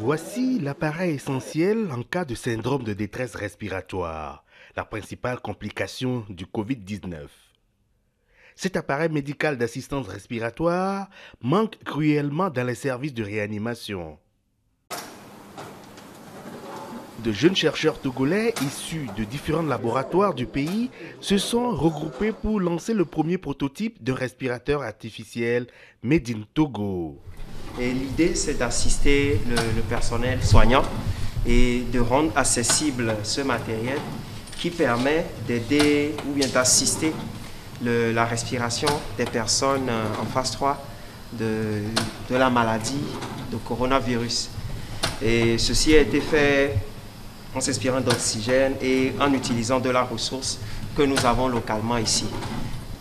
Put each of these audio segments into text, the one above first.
Voici l'appareil essentiel en cas de syndrome de détresse respiratoire, la principale complication du Covid-19. Cet appareil médical d'assistance respiratoire manque cruellement dans les services de réanimation. De jeunes chercheurs togolais issus de différents laboratoires du pays se sont regroupés pour lancer le premier prototype d'un respirateur artificiel made in Togo. Et l'idée, c'est d'assister le personnel soignant et de rendre accessible ce matériel qui permet d'aider ou bien d'assister la respiration des personnes en phase 3 de la maladie de coronavirus. Et ceci a été fait en s'inspirant d'oxygène et en utilisant de la ressource que nous avons localement ici.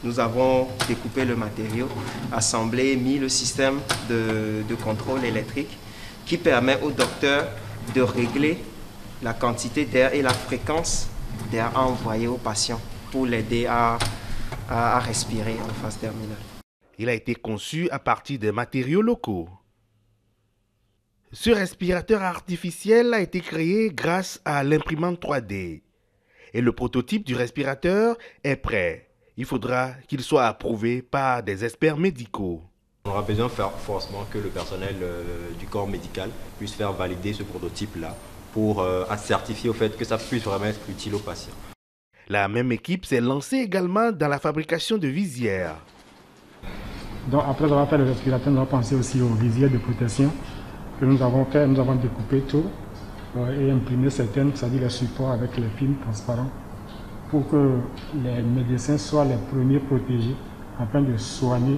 Nous avons découpé le matériau, assemblé, mis le système de contrôle électrique qui permet au docteur de régler la quantité d'air et la fréquence d'air à envoyer au patient pour l'aider à respirer en phase terminale. Il a été conçu à partir des matériaux locaux. Ce respirateur artificiel a été créé grâce à l'imprimante 3D. Et le prototype du respirateur est prêt. Il faudra qu'il soit approuvé par des experts médicaux. On aura besoin forcément que le personnel du corps médical puisse faire valider ce prototype-là pour certifier au fait que ça puisse vraiment être utile aux patients. La même équipe s'est lancée également dans la fabrication de visières. Donc après avoir fait le respirateur, nous avons pensé aussi aux visières de protection que nous avons fait. Nous avons découpé tout et imprimé certaines, c'est-à-dire les supports avec les films transparents, pour que les médecins soient les premiers protégés afin de soigner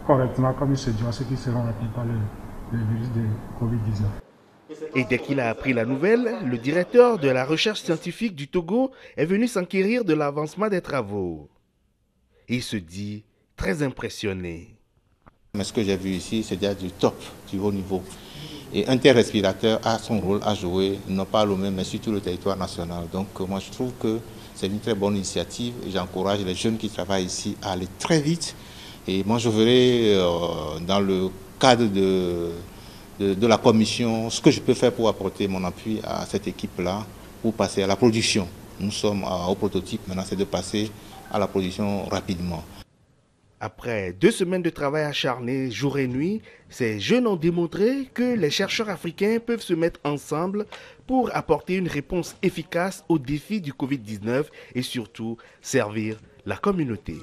correctement comme il se doit ceux qui seront atteints par le virus de Covid-19. Et dès qu'il a appris la nouvelle, le directeur de la recherche scientifique du Togo est venu s'enquérir de l'avancement des travaux. Il se dit très impressionné. Mais ce que j'ai vu ici, c'est déjà du top, du haut niveau. Et un tel respirateur a son rôle à jouer, non pas le même, mais sur tout le territoire national. Donc moi je trouve que c'est une très bonne initiative et j'encourage les jeunes qui travaillent ici à aller très vite. Et moi je verrai dans le cadre de la commission ce que je peux faire pour apporter mon appui à cette équipe-là pour passer à la production. Nous sommes au prototype, maintenant c'est de passer à la production rapidement. Après 2 semaines de travail acharné jour et nuit, ces jeunes ont démontré que les chercheurs africains peuvent se mettre ensemble pour apporter une réponse efficace aux défis du Covid-19 et surtout servir la communauté.